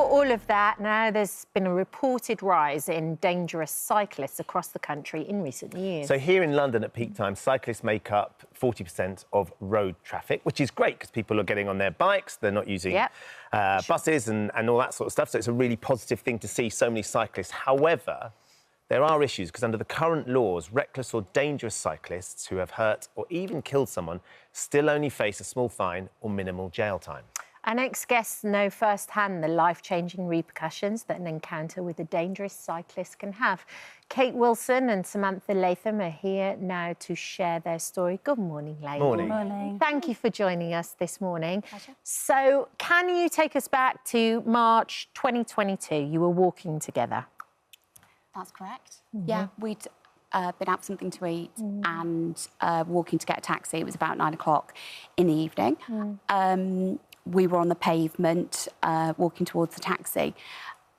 all of that, now there's been a reported rise in dangerous cyclists across the country in recent years. So here in London at peak time, cyclists make up 40% of road traffic, which is great because people are getting on their bikes, they're not using buses and all that sort of stuff. So it's a really positive thing to see so many cyclists. However, there are issues because under the current laws, reckless or dangerous cyclists who have hurt or even killed someone still only face a small fine or minimal jail time. Our next guests know firsthand the life-changing repercussions that an encounter with a dangerous cyclist can have. Kate Wilson and Samantha Latham are here now to share their story. Good morning, ladies. Morning. Morning. Thank you for joining us this morning. Pleasure. So, can you take us back to March 2022? You were walking together. That's correct. Yeah, we'd been out for something to eat and walking to get a taxi. It was about 9 o'clock in the evening. We were on the pavement walking towards the taxi.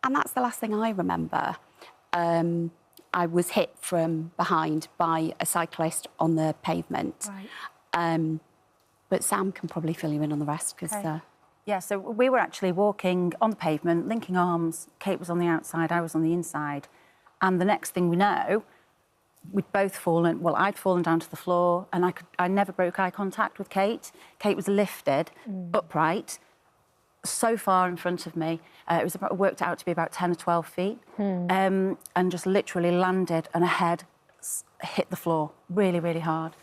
And that's the last thing I remember. I was hit from behind by a cyclist on the pavement. Right. But Sam can probably fill you in on the rest because... Yeah, so we were actually walking on the pavement, linking arms. Kate was on the outside, I was on the inside. And the next thing we know, we'd both fallen... Well, I'd fallen down to the floor and I never broke eye contact with Kate. Kate was lifted, upright, so far in front of me. It worked out to be about 10 or 12 feet. And just literally landed and her head hit the floor really, really hard.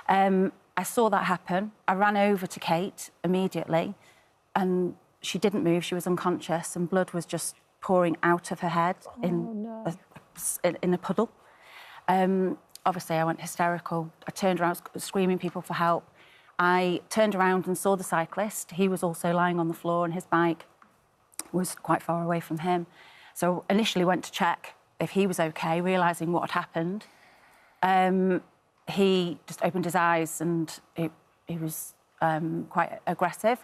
I saw that happen. I ran over to Kate immediately and she didn't move. She was unconscious and blood was just pouring out of her head in a puddle. Obviously, I went hysterical. I turned around, screaming people for help. I turned around and saw the cyclist. He was also lying on the floor and his bike was quite far away from him. So initially went to check if he was OK, realising what had happened. He just opened his eyes and he was quite aggressive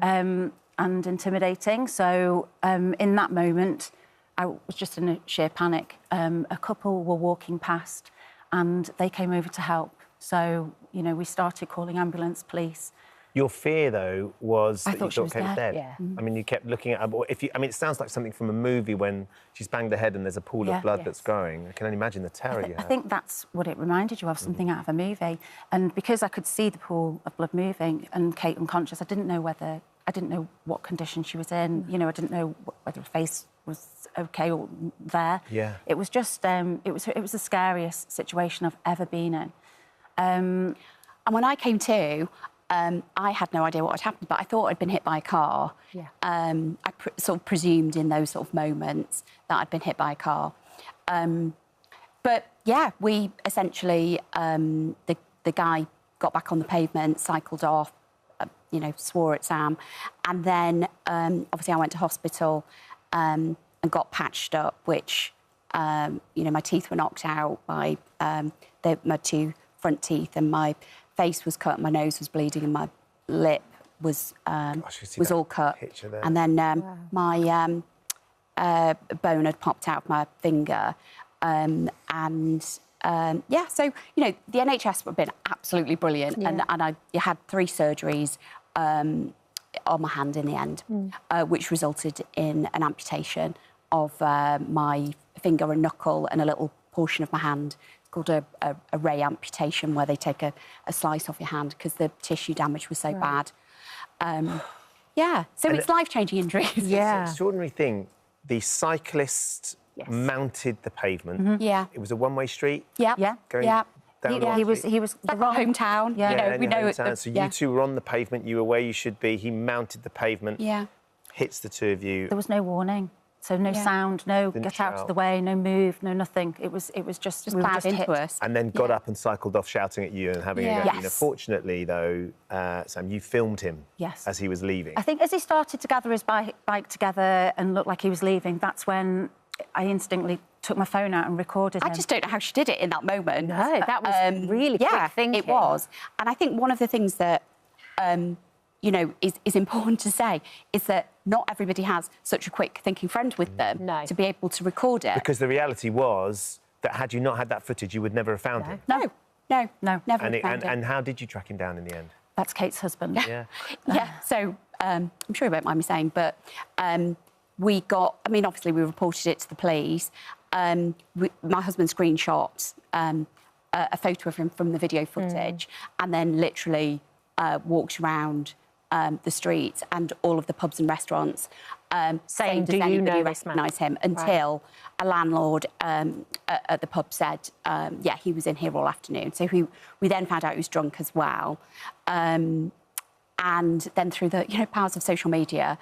and intimidating. So in that moment, I was just in a sheer panic. A couple were walking past and they came over to help. So, you know, we started calling ambulance, police. Your fear, though, was I that thought you she was Kate was dead. Yeah. I mean, you kept looking at her. I mean, it sounds like something from a movie when she's banged her head and there's a pool of blood that's going. I can only imagine the terror you had. I think that's what it reminded you of, something out of a movie. And because I could see the pool of blood moving and Kate unconscious, I didn't know what condition she was in. You know, I didn't know whether her face was OK or there. Yeah. It was just, it was the scariest situation I've ever been in. And when I came to, I had no idea what had happened, but I thought I'd been hit by a car. Yeah. I sort of presumed in those sort of moments that I'd been hit by a car. But, yeah, we essentially, the guy got back on the pavement, cycled off, you know, swore at Sam. And then, obviously, I went to hospital and got patched up, which, you know, my teeth were knocked out by my two front teeth and my face was cut, my nose was bleeding and my lip was all cut. And then my bone had popped out of my finger. Yeah, so, you know, the NHS have been absolutely brilliant and I had 3 surgeries on my hand in the end, which resulted in an amputation of my finger and knuckle and a little portion of my hand. It's called a ray amputation, where they take a slice off your hand because the tissue damage was so bad. Yeah, so it's life-changing injuries. Yeah. It's an extraordinary thing. The cyclist mounted the pavement. Yeah. It was a one-way street. Yeah. Going down he was the hometown. Yeah. You know, we know hometown. So you two were on the pavement. You were where you should be. He mounted the pavement. Yeah. Hits the two of you. There was no warning. So no sound, no get out of the way, no move, no nothing. It was just plowed into us. And then got up and cycled off shouting at you and having a go. Yes. You know, fortunately, though, Sam, you filmed him as he was leaving. I think as he started to gather his bike together and looked like he was leaving, that's when I instantly took my phone out and recorded him. I just don't know how she did it in that moment. No, that was really quick thinking. It was. And I think one of the things that, you know, is important to say is that not everybody has such a quick thinking friend with them to be able to record it. Because the reality was that had you not had that footage, you would never have found him. No, never found him. And how did you track him down in the end? That's Kate's husband. Yeah. Yeah, so I'm sure you won't mind me saying, but obviously we reported it to the police. My husband screenshot a photo of him from the video footage and then literally walked around the streets and all of the pubs and restaurants saying, does anybody recognise him? Until a landlord at the pub said, yeah, he was in here all afternoon. So we then found out he was drunk as well. And then through the powers of social media,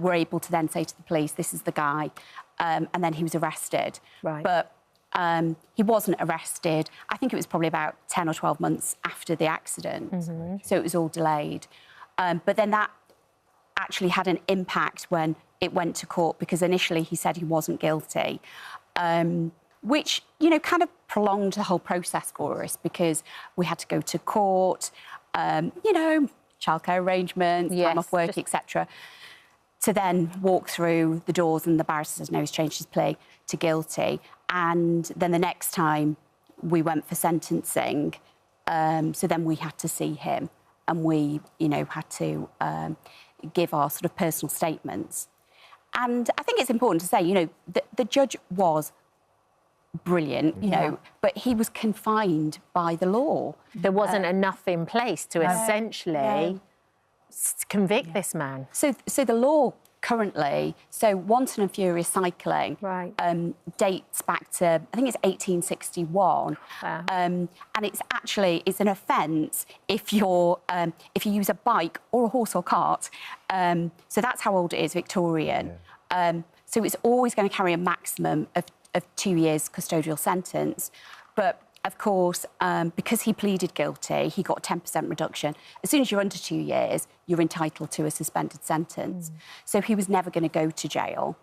we're able to then say to the police, this is the guy. And then he was arrested. Right. But he wasn't arrested. I think it was probably about 10 or 12 months after the accident. So it was all delayed. But then that actually had an impact when it went to court, because initially he said he wasn't guilty, which, kind of prolonged the whole process for us, because we had to go to court, childcare arrangements, time off work, etc., to then walk through the doors, and the barrister says, no, he's changed his plea to guilty. And then the next time we went for sentencing, so then we had to see him, and we, had to give our sort of personal statements. And I think it's important to say, the judge was brilliant, but he was confined by the law. There wasn't enough in place to essentially convict this man. So the law currently, wanton and furious cycling dates back to, I think it's 1861. Wow. And it's an offence if you use a bike or a horse or cart. So that's how old it is, Victorian. Yeah. So it's always going to carry a maximum of 2 years custodial sentence. But of course, because he pleaded guilty, he got a 10% reduction. As soon as you're under 2 years, you're entitled to a suspended sentence. So he was never going to go to jail.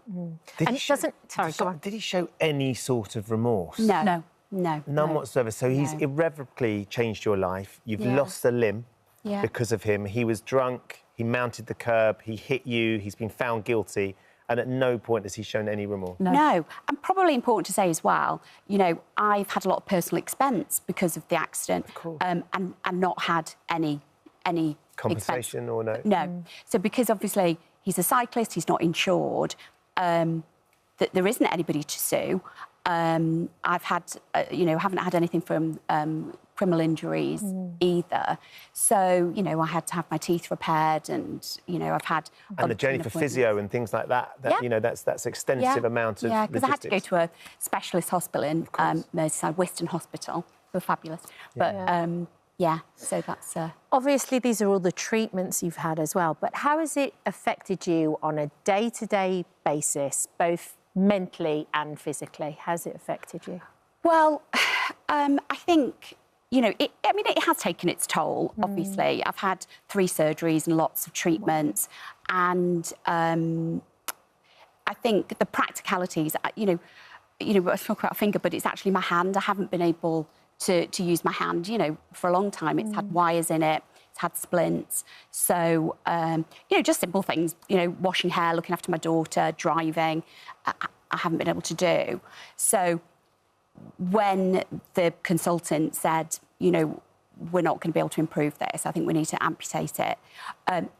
Did he show any sort of remorse? No. None whatsoever. So he's irrevocably changed your life. You've lost a limb because of him. He was drunk, he mounted the curb, he hit you, he's been found guilty. And at no point has he shown any remorse? No. And probably important to say as well, I've had a lot of personal expense because of the accident, and not had any compensation expense. Or no? No. So because obviously he's a cyclist, he's not insured, that there isn't anybody to sue. I've had, haven't had anything from criminal injuries either. So, I had to have my teeth repaired, and, I've had... And the journey for physio and things like that, that's extensive amount of because I had to go to a specialist hospital in Merseyside, Wiston Hospital. They were fabulous. But, so that's... Obviously, these are all the treatments you've had as well, but how has it affected you on a day-to-day basis, both mentally and physically? How's it affected you? Well, I think... it has taken its toll, obviously. I've had 3 surgeries and lots of treatments. And I think the practicalities, I talk about a finger, but it's actually my hand. I haven't been able to use my hand, for a long time. It's had wires in it. It's had splints. So, just simple things, washing hair, looking after my daughter, driving, I haven't been able to do. So when the consultant said, we're not going to be able to improve this, I think we need to amputate it,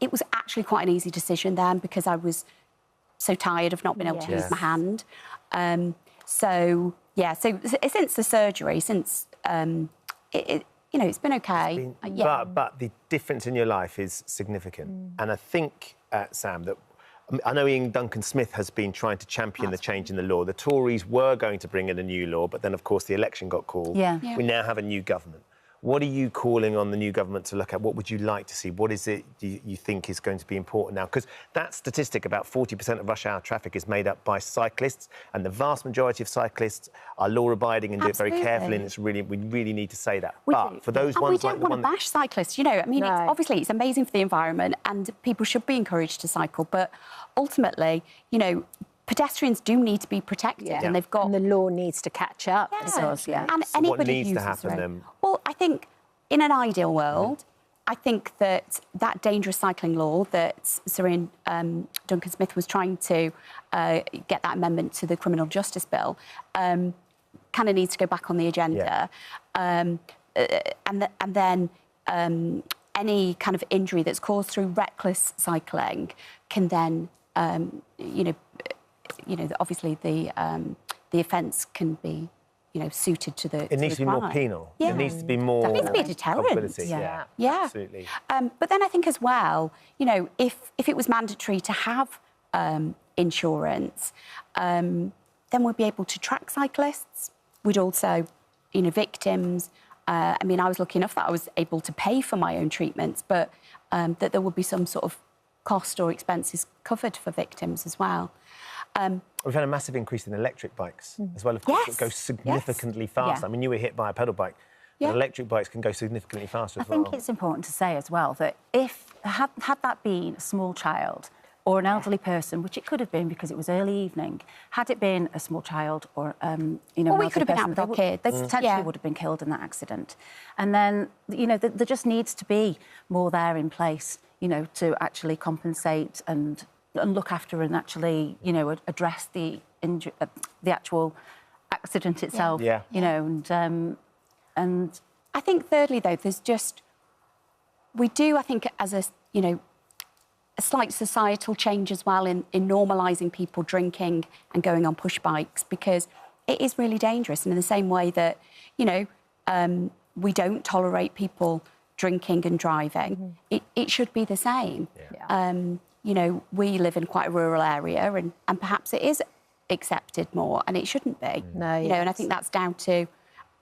it was actually quite an easy decision then, because I was so tired of not being able to use my hand. So since the surgery, it's been OK. But the difference in your life is significant. And I think, Sam, that I know Ian Duncan-Smith has been trying to champion the change in the law. The Tories were going to bring in a new law, but then, of course, the election got called. We now have a new government. What are you calling on the new government to look at? What would you like to see? What is it you think is going to be important now? Because that statistic, about 40% of rush hour traffic is made up by cyclists, and the vast majority of cyclists are law-abiding and do it very carefully, and we really need to say that. But for those ones like the one... we don't want to bash cyclists, obviously it's amazing for the environment and people should be encouraged to cycle, but ultimately, pedestrians do need to be protected, and they've got... And the law needs to catch up. And so anybody what needs who to uses happen the road. then? Well, I think in an ideal world, I think that dangerous cycling law that Sir Ian Duncan-Smith was trying to get that amendment to the Criminal Justice Bill kind of needs to go back on the agenda. And then any kind of injury that's caused through reckless cycling can then, you know, obviously the offence can be, you know, suited to the. It needs to be more crime. penal. Yeah. It needs to be more. It needs to be a deterrent. Culpability. Yeah. Absolutely. But then I think as well, you know, if it was mandatory to have insurance, then we'd be able to track cyclists. We'd also, you know, victims. I mean, I was lucky enough that I was able to pay for my own treatments, but that there would be some sort of cost or expenses covered for victims as well. We've had a massive increase in electric bikes as well, of course, Yes. that go significantly faster. Yeah. I mean, you were hit by a pedal bike, Yeah. but electric bikes can go significantly faster as I well. think it's important to say as well that if had that been a small child or an elderly person, which it could have been because it was early evening, had it been a small child or you know, Or an we could elderly have been person, out with our kids. they potentially would have been killed in that accident. And then, you know, there just needs to be more there in place, you know, to actually compensate and look after and actually, you know, address the actual accident itself. Yeah. You know, and I think thirdly, though, we do, I think, as a, you know, a slight societal change as well in normalising people drinking and going on push bikes, because it is really dangerous. And in the same way that, you know, we don't tolerate people drinking and driving, it should be the same. Yeah. You know, we live in quite a rural area and perhaps it is accepted more and it shouldn't be. No, you know, and I think that's down to,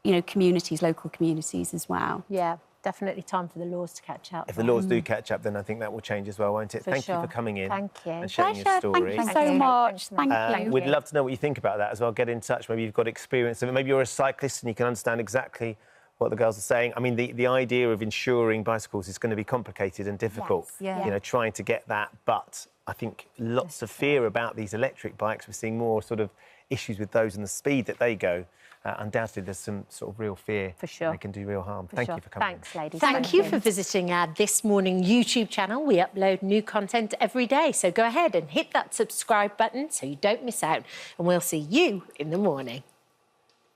you know, communities, local communities as well. Yeah, definitely time for the laws to catch up. If the laws do catch up, then I think that will change as well, won't it? Thank you sure. for coming in Thank you. and sharing your Pleasure. story. Thank you so much. Thank you. We'd love to know what you think about that as well. Get in touch. Maybe you've got experience of it. Maybe you're a cyclist and you can understand exactly what the girls are saying. I mean, the idea of insuring bicycles is going to be complicated and difficult. Yes, yeah. You know, trying to get that. But I think lots of fear about these electric bikes. We're seeing more sort of issues with those and the speed that they go. Undoubtedly, there's some sort of real fear. For sure. They can do real harm. For Thank sure. you for coming. Thanks, ladies. Thank you for visiting our This Morning YouTube channel. We upload new content every day, so go ahead and hit that subscribe button so you don't miss out. And we'll see you in the morning.